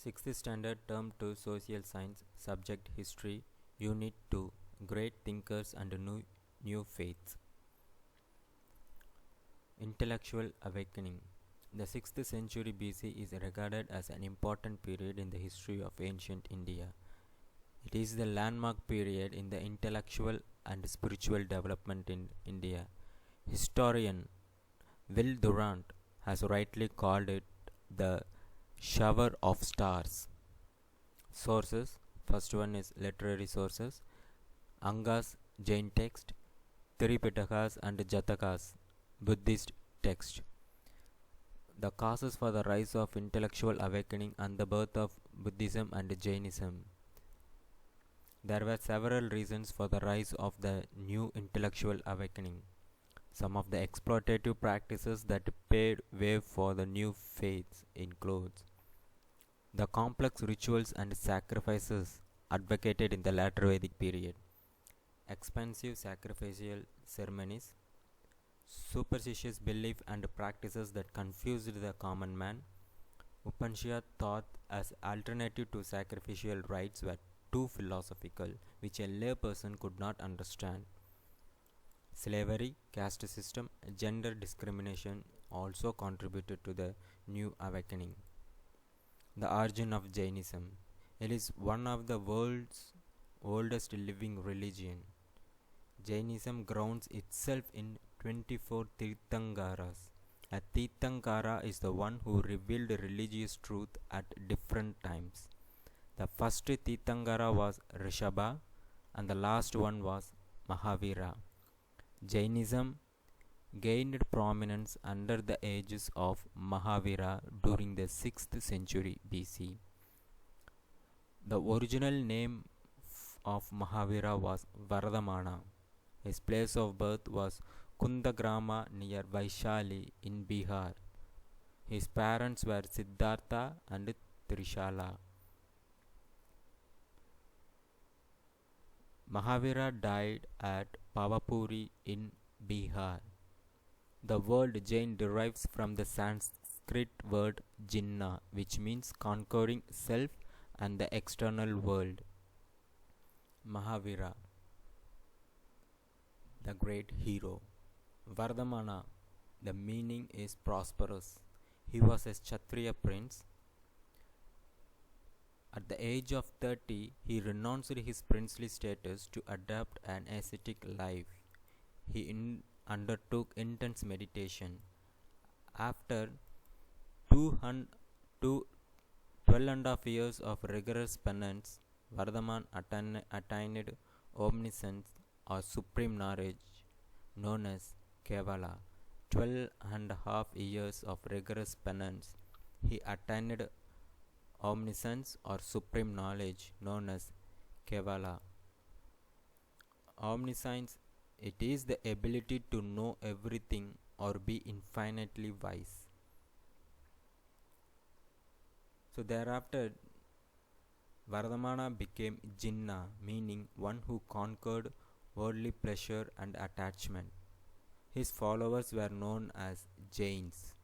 6th Standard Term 2 Social Science Subject History Unit 2 Great Thinkers and New Faiths. Intellectual Awakening. The 6th century BC is regarded as an important period in the history of ancient India. It is the landmark period in the intellectual and spiritual development in India. Historian Will Durant has rightly called it the shower of stars. Sources. First one is literary sources. Anga's Jain text, Tripitakas and Jatakas Buddhist text. The causes for the rise of intellectual awakening and the birth of Buddhism and Jainism. There were several reasons for the rise of the new intellectual awakening. Some of the exploitative practices that paved way for the new faiths includes the complex rituals and sacrifices advocated in the later Vedic period, expensive sacrificial ceremonies, superstitious belief and practices that confused the common man. Upanishad thought as alternative to sacrificial rites were too philosophical, which a layperson could not understand. Slavery, caste system, gender discrimination also contributed to the new awakening. The origin of Jainism. It is one of the world's oldest living religion. Jainism grounds itself in 24 Tirthankaras. A Tirthankara is the one who revealed religious truth at different times. The first Tirthankara was Rishabha and the last one was Mahavira. Jainism gained prominence under the aegis of Mahavira during the 6th century BC. The original name of Mahavira was Vardhamana. His place of birth was Kundagrama near Vaishali in Bihar. His parents were Siddhartha and Trishala. Mahavira died at Pavapuri in Bihar. The word Jain derives from the Sanskrit word Jinna, which means conquering self and the external world. Mahavira, the great hero. Vardhamana, the meaning is prosperous. He was a Kshatriya prince. At the age of 30, he renounced his princely status to adopt an ascetic life. He undertook intense meditation. After 12 and a half years of rigorous penance, Vardhaman attained omniscience or supreme knowledge known as Kevala. 12 and a half years of rigorous penance, he attained omniscience or supreme knowledge known as Kevala. Omniscience, it is the ability to know everything or be infinitely wise. So thereafter, Vardhamana became Jinna, meaning one who conquered worldly pleasure and attachment. His followers were known as Jains.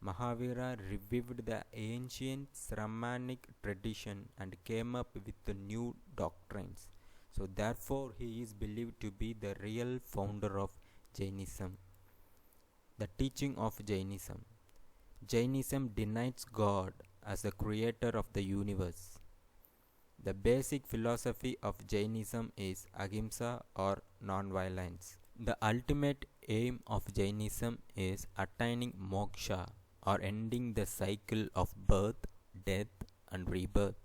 Mahavira revived the ancient Brahmanic tradition and came up with the new doctrines. So therefore he is believed to be the real founder of Jainism. The teaching of Jainism. Jainism denies God as the creator of the universe. The basic philosophy of Jainism is ahimsa or non-violence. The ultimate aim of Jainism is attaining moksha or ending the cycle of birth, death and rebirth.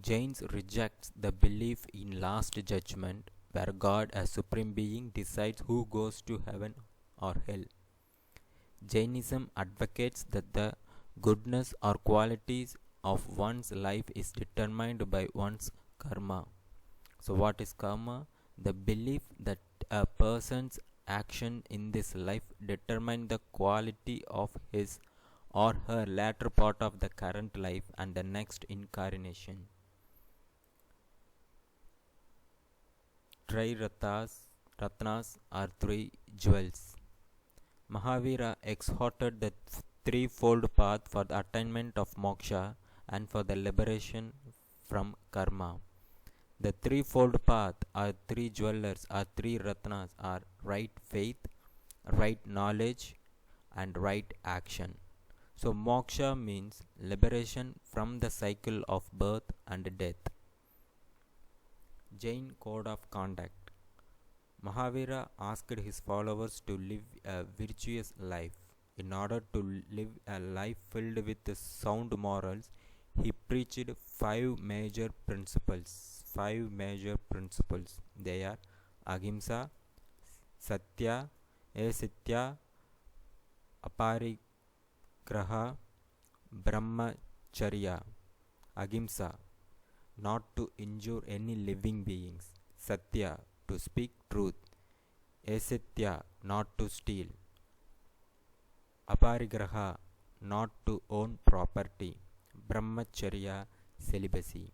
Jains rejects the belief in last judgment where God as supreme being decides who goes to heaven or hell. Jainism advocates that the goodness or qualities of one's life is determined by one's karma. So what is karma? The belief that a person's action in this life determine the quality of his or her latter part of the current life and the next incarnation. Ratnas are three jewels. Mahavira exhorted the threefold path for the attainment of moksha and for the liberation from karma. The threefold path are three jewelers or three ratnas are right faith, right knowledge, and right action. So moksha means liberation from the cycle of birth and death. Jain Code of Conduct. Mahavira asked his followers to live a virtuous life. In order to live a life filled with sound morals, he preached five major principles. Five major principles. They are Ahimsa, Satya, Asitya, Aparigraha, Brahmacharya. Ahimsa, not to injure any living beings. Satya, to speak truth. Asitya, not to steal. Aparigraha, not to own property. Brahmacharya, celibacy.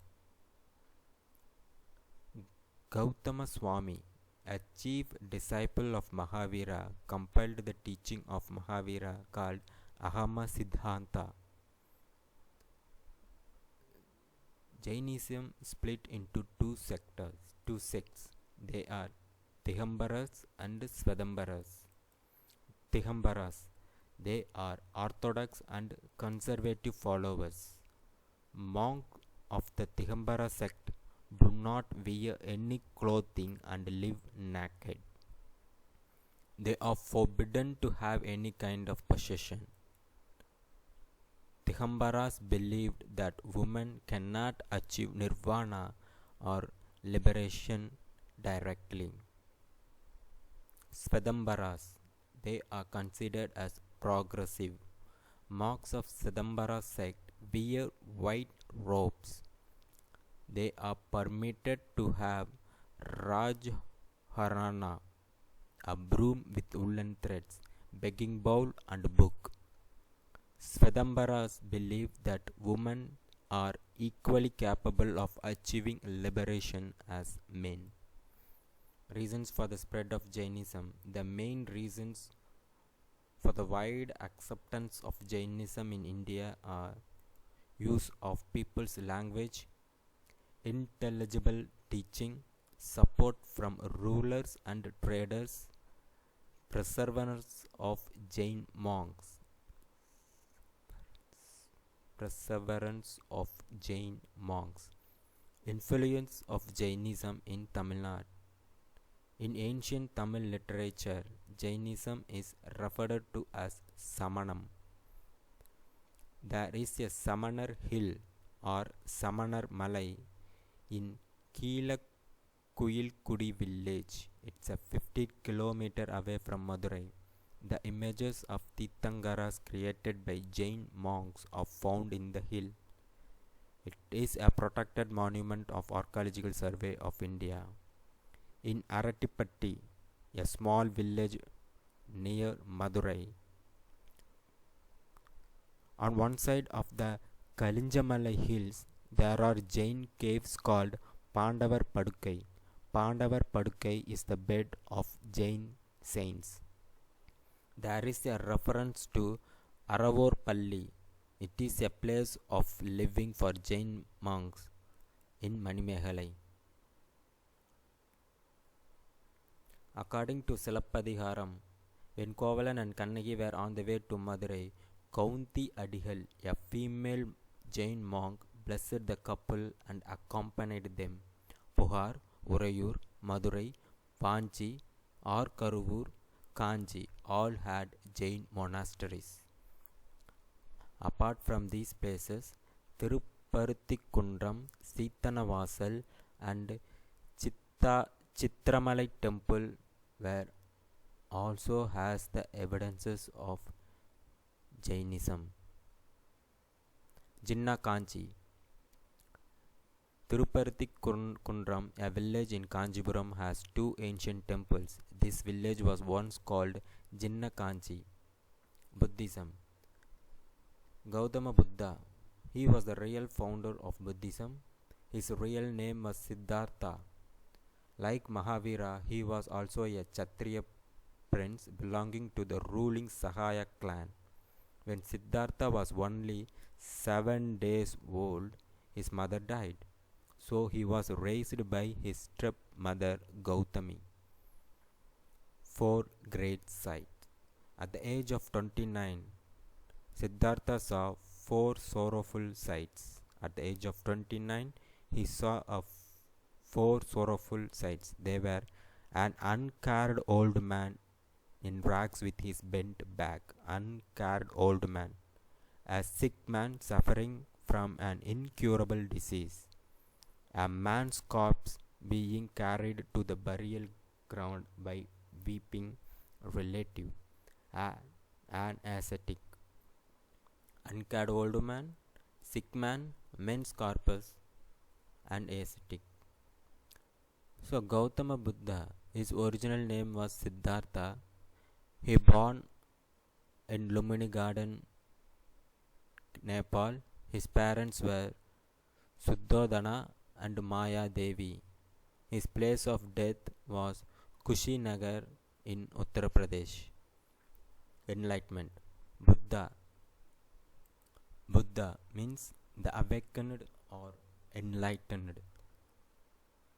Gautama Swami, a chief disciple of Mahavira, compiled the teaching of Mahavira called Ahama Siddhanta. Jainism split into two sects. They are Digambaras and Svedambaras. Digambaras, they are orthodox and conservative followers. Monks of the Digambara sect do not wear any clothing and live naked. They are forbidden to have any kind of possession. Digambaras believed that women cannot achieve nirvana or liberation directly. Svedambaras, they are considered as progressive. Monks of Svedambara sect wear white robes. They are permitted to have Rajharana, a broom with woolen threads, begging bowl and book. Svedambaras believe that women are equally capable of achieving liberation as men. Reasons for the spread of Jainism. The main reasons for the wide acceptance of Jainism in India are use of people's language, intelligible teaching, support from rulers and traders, perseverance of Jain monks. Influence of Jainism in Tamil Nadu. In ancient Tamil literature, Jainism is referred to as Samanam. There is a Samanar hill or Samanar Malai in Keelakuyilkudi village. It's a 50 km away from Madurai. The images of Tirthankaras created by Jain monks are found in the hill. It is a protected monument of Archaeological Survey of India. In Aratipatti, a small village near Madurai, on one side of the Kalinjamalai hills, there are Jain caves called Pandavar Padukkai. Pandavar Padukkai is the bed of Jain saints. There is a reference to Aravor Palli. It is a place of living for Jain monks in Manimehalai. According to Silappadiharam, when Kovalan and Kannagi were on the way to Madurai, Kaunti Adihal, a female Jain monk, blessed the couple and accompanied them. Puhar, Urayur, Madurai, Panchi, Karuvur, Kanji all had Jain monasteries. Apart from these places, Tirupparuthikundram, Sitanavasal and Chitramalai temple were also has the evidences of Jainism. Jinna Kanchi. Tirupparuthikundram, a village in Kanjipuram, has two ancient temples. This village was once called Jinna Kanchi. Buddhism. Gautama Buddha. He was the real founder of Buddhism. His real name was Siddhartha. Like Mahavira, he was also a Kshatriya prince belonging to the ruling Sahaya clan. When Siddhartha was only 7 days old, his mother died. So he was raised by his stepmother Gautami. 4 great sights. At the age of 29, Siddhartha saw 4 sorrowful sights. At the age of 29, he saw 4 sorrowful sights. They were an uncared old man in rags with his bent back, uncared old man, a sick man suffering from an incurable disease, a man's corpse being carried to the burial ground by weeping relative, an ascetic, uncared old man, sick man, men's corpus, and ascetic. So Gautama Buddha, his original name was Siddhartha. He born in Lumini Garden, Nepal. His parents were Suddhodana and Maya Devi. His place of death was Kushinagar in Uttar Pradesh. Enlightenment. Buddha. Buddha means the awakened or enlightened.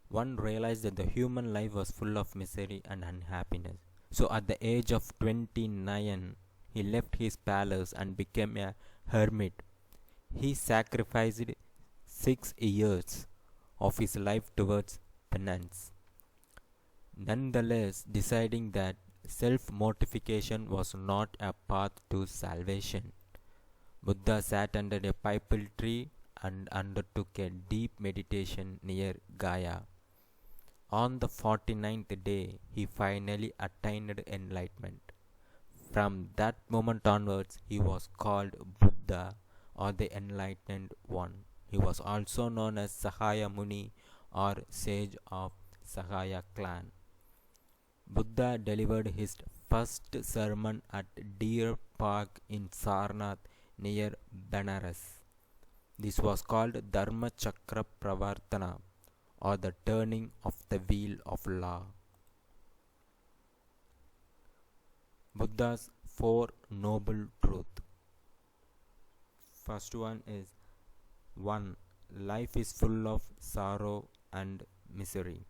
One realized that the human life was full of misery and unhappiness. So at the age of 29, he left his palace and became a hermit. He sacrificed 6 years of his life towards penance. Nonetheless, deciding that self-mortification was not a path to salvation, Buddha sat under a pipal tree and undertook a deep meditation near Gaya. On the 49th day, he finally attained enlightenment. From that moment onwards, he was called Buddha or the Enlightened One. He was also known as Sahaya Muni or Sage of Sahaya clan. Buddha delivered his first sermon at Deer Park in Sarnath near Benares. This was called Dharma Chakra Pravartana, or the turning of the wheel of law. Buddha's 4 noble truths. First one is 1. Life is full of sorrow and misery.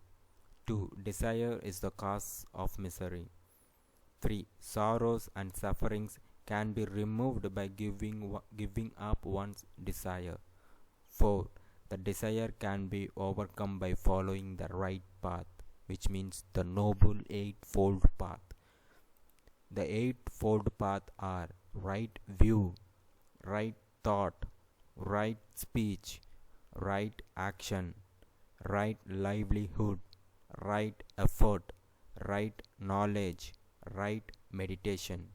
2. Desire is the cause of misery. 3. Sorrows and sufferings can be removed by giving up one's desire. 4. The desire can be overcome by following the right path, which means the noble eightfold path. The eightfold path are right view, right thought, right speech, right action, right livelihood, right effort, right knowledge, right meditation.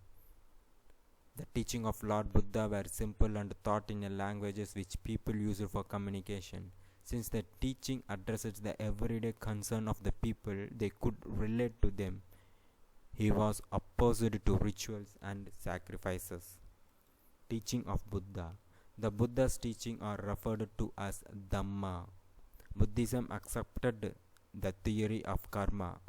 The teaching of Lord Buddha were simple and taught in a languages which people use for communication. Since the teaching addresses the everyday concern of the people, they could relate to them. He was opposed to rituals and sacrifices. Teaching of Buddha. The Buddha's teaching are referred to as Dhamma. Buddhism accepted the theory of karma,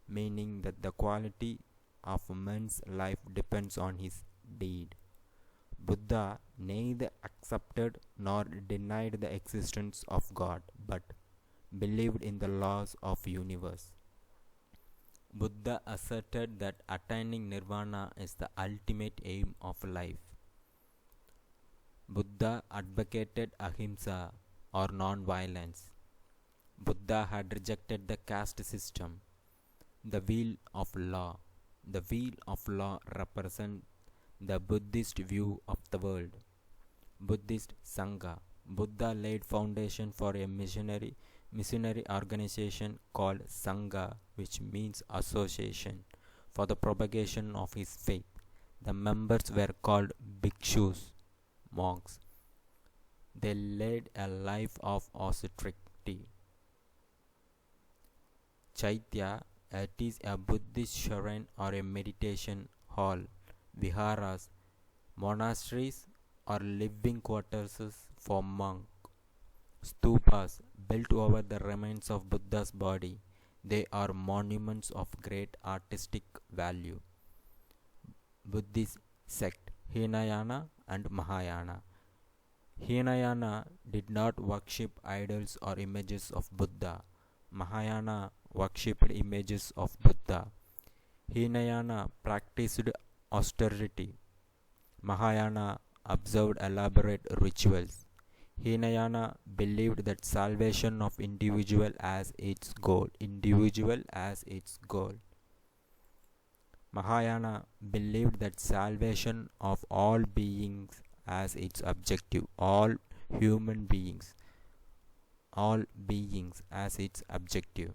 meaning that the quality of man's life depends on his deed. Buddha neither accepted nor denied the existence of God, but believed in the laws of universe. Buddha asserted that attaining nirvana is the ultimate aim of life. Buddha advocated ahimsa or non-violence. Buddha had rejected the caste system. The wheel of law. The wheel of law represents the Buddhist view of the world. Buddhist Sangha. Buddha laid foundation for a missionary organization called Sangha, which means association, for the propagation of his faith. The members were called bhikshus, monks. They led a life of austerity. Chaitya, it is a Buddhist shrine or a meditation hall. Viharas, monasteries or living quarters for monks. Stupas, built over the remains of Buddha's body. They are monuments of great artistic value. Buddhist sect Hinayana and Mahayana. Hinayana did not worship idols or images of Buddha. Mahayana worshipped images of Buddha. Hinayana practiced austerity. Mahayana observed elaborate rituals. Hinayana believed that salvation of individual as its goal. Mahayana believed that salvation of all beings as its objective. All beings as its objective.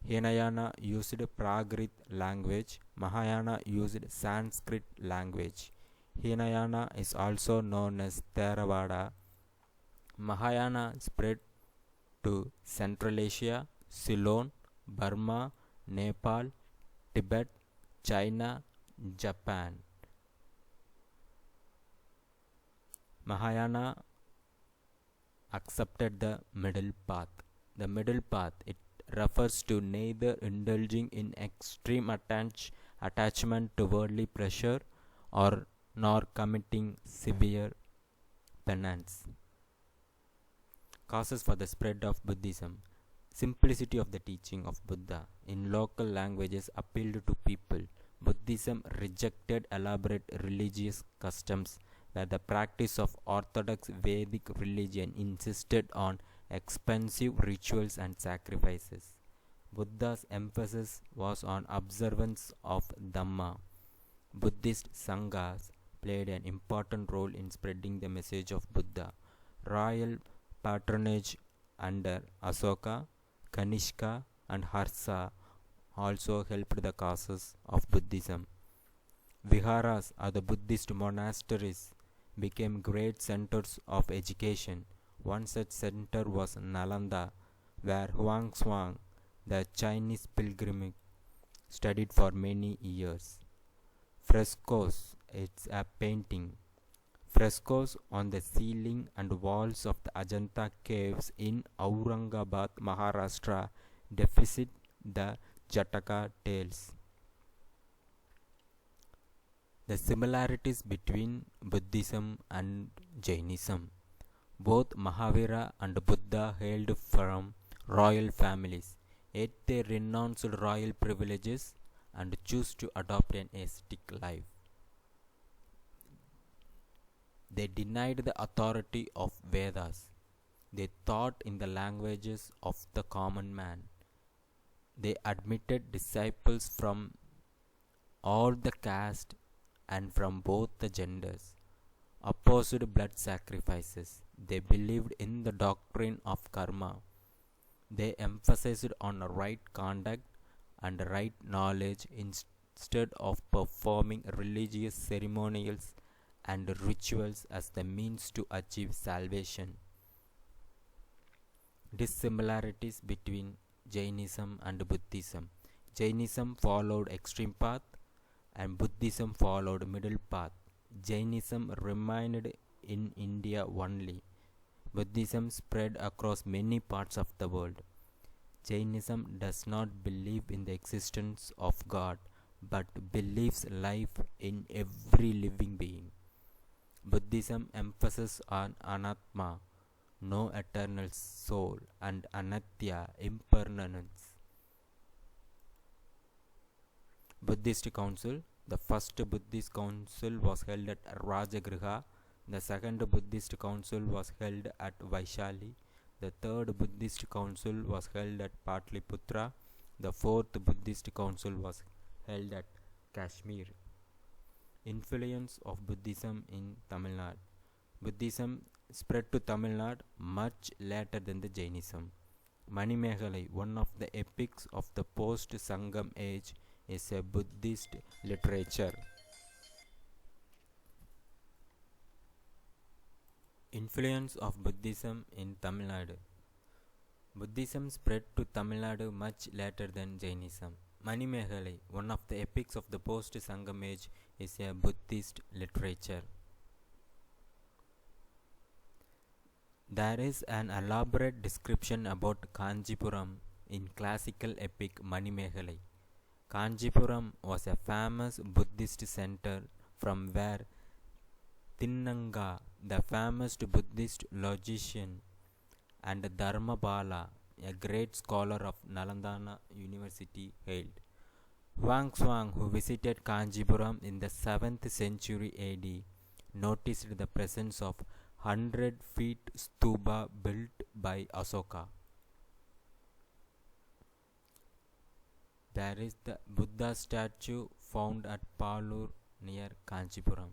Hinayana used Prakrit language. Mahayana used Sanskrit language. Hinayana is also known as Theravada. Mahayana spread to Central Asia, Ceylon, Burma, Nepal, Tibet, China, Japan. Mahayana accepted the middle path. The middle path, it refers to neither indulging in extreme attachment to worldly pleasure or nor committing severe penance. Causes for the spread of Buddhism. Simplicity of the teaching of Buddha in local languages appealed to people. Buddhism rejected elaborate religious customs where the practice of orthodox Vedic religion insisted on expensive rituals and sacrifices. Buddha's emphasis was on observance of Dhamma. Buddhist Sanghas played an important role in spreading the message of Buddha. Royal patronage under Asoka, Kanishka, and Harsa also helped the causes of Buddhism. Viharas, or the Buddhist monasteries, became great centers of education. One such center was Nalanda, where Huangshuang, the Chinese pilgrim, studied for many years. Frescoes, it's a painting. Frescoes on the ceiling and walls of the Ajanta caves in Aurangabad, Maharashtra, depict the Jataka tales. The similarities between Buddhism and Jainism. Both Mahavira and Buddha hailed from royal families, yet they renounced royal privileges and chose to adopt an ascetic life. They denied the authority of Vedas. They taught in the languages of the common man. They admitted disciples from all the castes and from both the genders, opposed blood sacrifices. They believed in the doctrine of karma. They emphasized on right conduct and right knowledge instead of performing religious ceremonials and rituals as the means to achieve salvation. Dissimilarities between Jainism and Buddhism. Jainism followed extreme path and Buddhism followed middle path. Jainism remained in India only. Buddhism spread across many parts of the world. Jainism does not believe in the existence of God but believes life in every living being. Buddhism emphasizes on anatma, no eternal soul, and anatya, impermanence. Buddhist Council. The first Buddhist Council was held at Rajagriha. The second Buddhist Council was held at Vaishali. The third Buddhist Council was held at Patliputra. The fourth Buddhist Council was held at Kashmir. Influence of Buddhism in Tamil Nadu. Buddhism spread to Tamil Nadu much later than the Jainism. Manimehalai, one of the epics of the post-Sangam age, is a Buddhist literature. Influence of Buddhism in Tamil Nadu. Buddhism spread to Tamil Nadu much later than Jainism. Manimehalai, one of the epics of the post-Sangam age, is a Buddhist literature. There is an elaborate description about Kanjipuram in classical epic Manimehalai. Kanjipuram was a famous Buddhist center from where Thinnanga, the famous Buddhist logician, and Dharmabala, a great scholar of Nalanda University, hailed. Huang Xuang, who visited Kanjipuram in the 7th century AD, noticed the presence of 100 feet stupa built by Asoka. There is the Buddha statue found at Palur near Kanchipuram.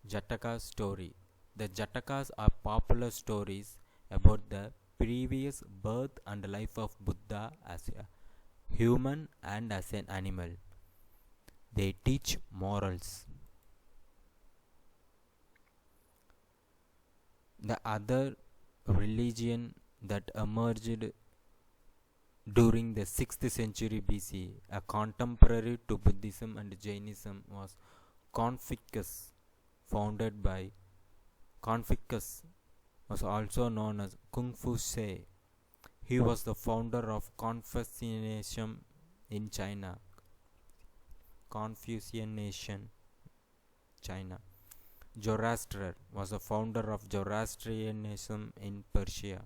Jataka story. The Jatakas are popular stories about the previous birth and life of Buddha as a human and as an animal. They teach morals. The other religion that emerged during the 6th century BC, a contemporary to Buddhism and Jainism, was Confucius, founded by Confucius, was also known as Kung Fu Sei. He was the founder of Confucianism in China. Confucianism, China. Zoroaster was the founder of Zoroastrianism in Persia.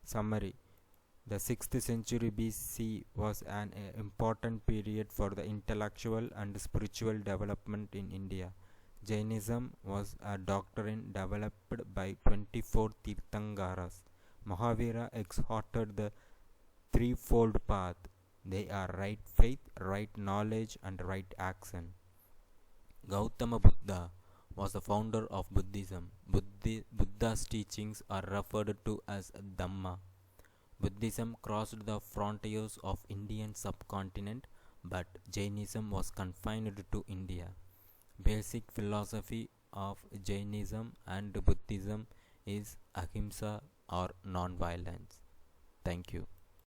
Summary. The 6th century BC was an important period for the intellectual and spiritual development in India. Jainism was a doctrine developed by 24 Tirthankaras. Mahavira exhorted the threefold path. They are right faith, right knowledge, and right action. Gautama Buddha was the founder of Buddhism. Buddha's teachings are referred to as Dhamma. Buddhism crossed the frontiers of Indian subcontinent, but Jainism was confined to India. Basic philosophy of Jainism and Buddhism is ahimsa or non-violence. Thank you.